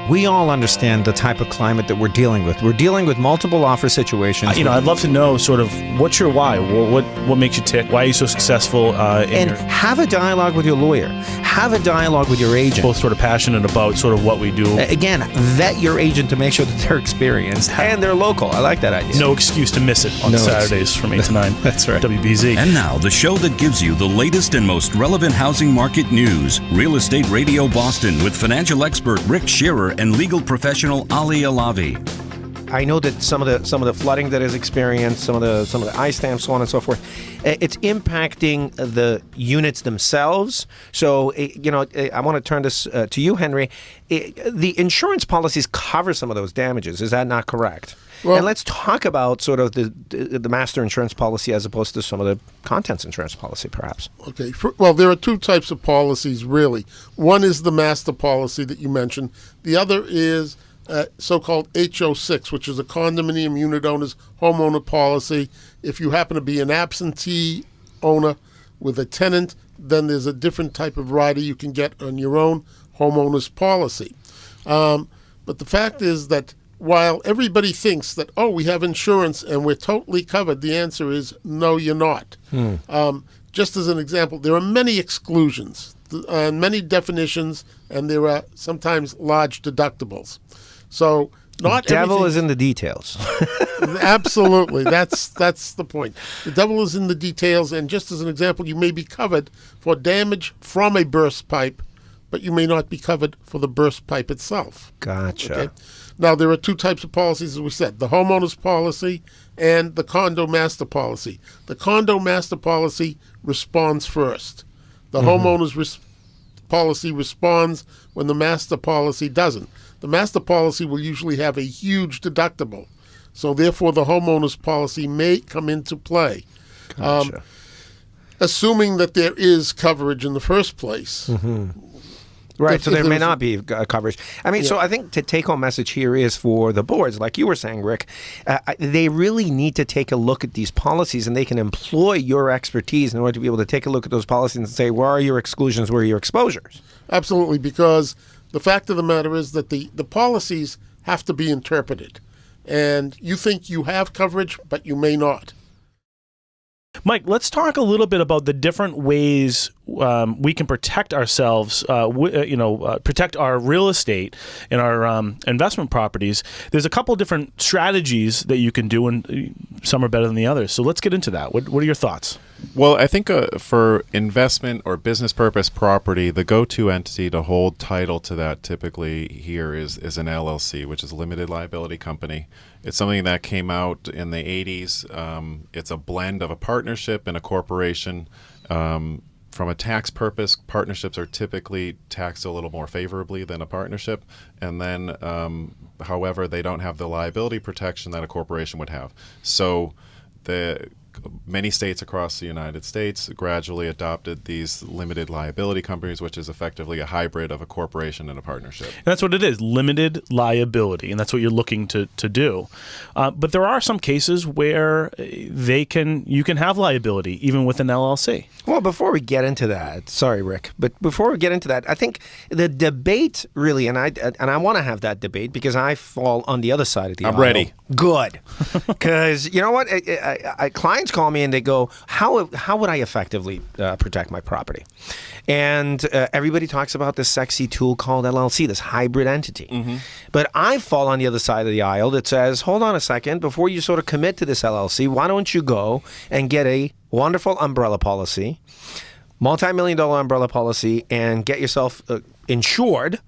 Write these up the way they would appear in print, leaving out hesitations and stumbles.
We all understand the type of climate that we're dealing with. We're dealing with multiple offer situations. I'd love to know sort of what's your why? What makes you tick? Why are you so successful? Have a dialogue with your lawyer. Have a dialogue with your agent. Both sort of passionate about sort of what we do. Again, vet your agent to make sure that they're experienced and they're local. I like that idea. No excuse to miss it on Saturdays from 8 to 9. That's right. WBZ. And now, the show that gives you the latest and most relevant housing market news. Real Estate Radio Boston with financial expert Rick Shearer and legal professional Ali Alavi. I know that some of the flooding that is experienced, some of the ice dams, so on and so forth, it's impacting the units themselves. So, I want to turn this to you, Henry. The insurance policies cover some of those damages. Is that not correct? Well, and let's talk about sort of the master insurance policy as opposed to some of the contents insurance policy, perhaps. Okay. Well, there are two types of policies, really. One is the master policy that you mentioned. The other is so-called HO6, which is a condominium unit owner's homeowner policy. If you happen to be an absentee owner with a tenant, then there's a different type of rider you can get on your own homeowner's policy. But the fact is that while everybody thinks that, we have insurance and we're totally covered, the answer is no, you're not. Just as an example, there are many exclusions and many definitions, and there are sometimes large deductibles. So not the devil is in the details. Absolutely. That's the point. The devil is in the details, and just as an example, you may be covered for damage from a burst pipe, but you may not be covered for the burst pipe itself. Gotcha. Okay? Now, there are two types of policies, as we said, the homeowner's policy and the condo master policy. The condo master policy responds first. The homeowner's policy responds when the master policy doesn't. The master policy will usually have a huge deductible, so therefore the homeowner's policy may come into play. Gotcha. Assuming that there is coverage in the first place. Right, so there may not be coverage. I mean, so I think the take-home message here is for the boards, like you were saying, Rick, they really need to take a look at these policies, and they can employ your expertise in order to be able to take a look at those policies and say, where are your exclusions, where are your exposures? Absolutely, because the fact of the matter is that the policies have to be interpreted. And you think you have coverage, but you may not. Mike, let's talk a little bit about the different ways we can protect ourselves, protect our real estate and our investment properties. There's a couple different strategies that you can do, and some are better than the others. So let's get into that. What are your thoughts? Well, I think for investment or business purpose property, the go-to entity to hold title to that typically here is an LLC, which is a limited liability company. It's something that came out in the 80s. It's a blend of a partnership and a corporation. From a tax purpose, partnerships are typically taxed a little more favorably than a partnership. And then, however, they don't have the liability protection that a corporation would have. So many states across the United States gradually adopted these limited liability companies, which is effectively a hybrid of a corporation and a partnership. And that's what it is, limited liability, and that's what you're looking to do. But there are some cases where you can have liability even with an LLC. Well, before we get into that, sorry, Rick, but before we get into that, I think the debate really, and I want to have that debate because I fall on the other side of the aisle. I'm ready. Good. Because you know what? Clients call me and they go, how would I effectively protect my property? And everybody talks about this sexy tool called LLC, this hybrid entity. But I fall on the other side of the aisle that says, hold on a second, before you sort of commit to this LLC, why don't you go and get a wonderful umbrella policy, multi-million-dollar umbrella policy, and get yourself insured,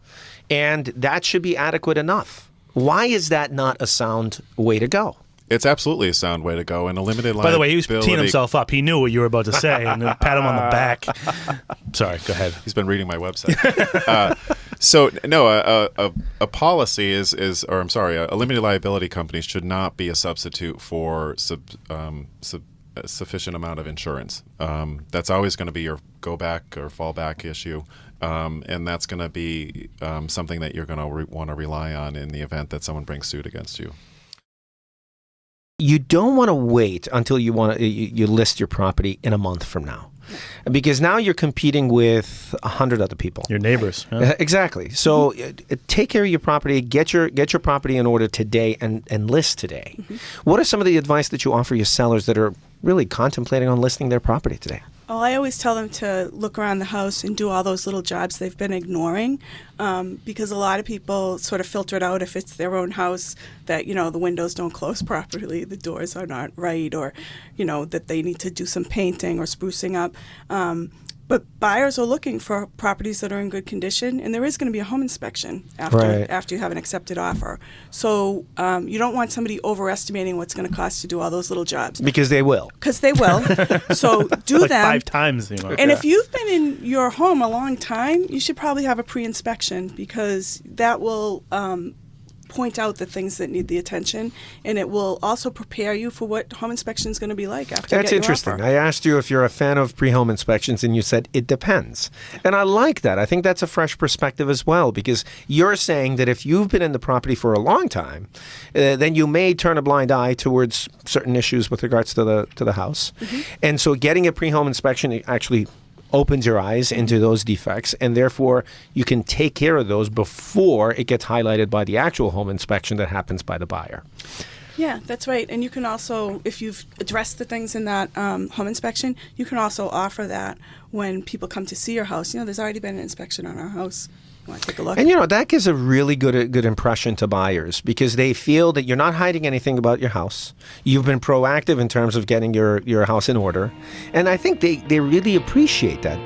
and that should be adequate enough. Why is that not a sound way to go? It's absolutely a sound way to go. And a limited liability. By the way, he was teeing himself up. He knew what you were about to say, and then pat him on the back. Sorry, go ahead. He's been reading my website. A policy a limited liability company should not be a substitute for a sufficient amount of insurance. That's always going to be your go back or fall back issue. And that's going to be something that you're going to want to rely on in the event that someone brings suit against you. you don't want to wait until you list your property in a month from now. Because now you're competing with 100 other people. Your neighbors. Huh? Exactly. So take care of your property, get your property in order today and list today. What are some of the advice that you offer your sellers that are really contemplating on listing their property today? Oh, I always tell them to look around the house and do all those little jobs they've been ignoring, because a lot of people sort of filter it out if it's their own house that, the windows don't close properly, the doors are not right, or, that they need to do some painting or sprucing up. But buyers are looking for properties that are in good condition, and there is going to be a home inspection after you have an accepted offer. So you don't want somebody overestimating what's going to cost to do all those little jobs. Because they will. So do like them. 5 times. And if you've been in your home a long time, you should probably have a pre-inspection, because that will point out the things that need the attention, and it will also prepare you for what home inspection is going to be like after you That's get interesting. your offer. I asked you if you're a fan of pre-home inspections, and you said it depends. And I like that. I think that's a fresh perspective as well, because you're saying that if you've been in the property for a long time, then you may turn a blind eye towards certain issues with regards to the house. And so getting a pre-home inspection actually opens your eyes into those defects, and therefore you can take care of those before it gets highlighted by the actual home inspection that happens by the buyer. Yeah, that's right. And you can also, if you've addressed the things in that home inspection, you can also offer that when people come to see your house. There's already been an inspection on our house. You want to take a look? And that gives a really good impression to buyers, because they feel that you're not hiding anything about your house. You've been proactive in terms of getting your house in order. And I think they really appreciate that.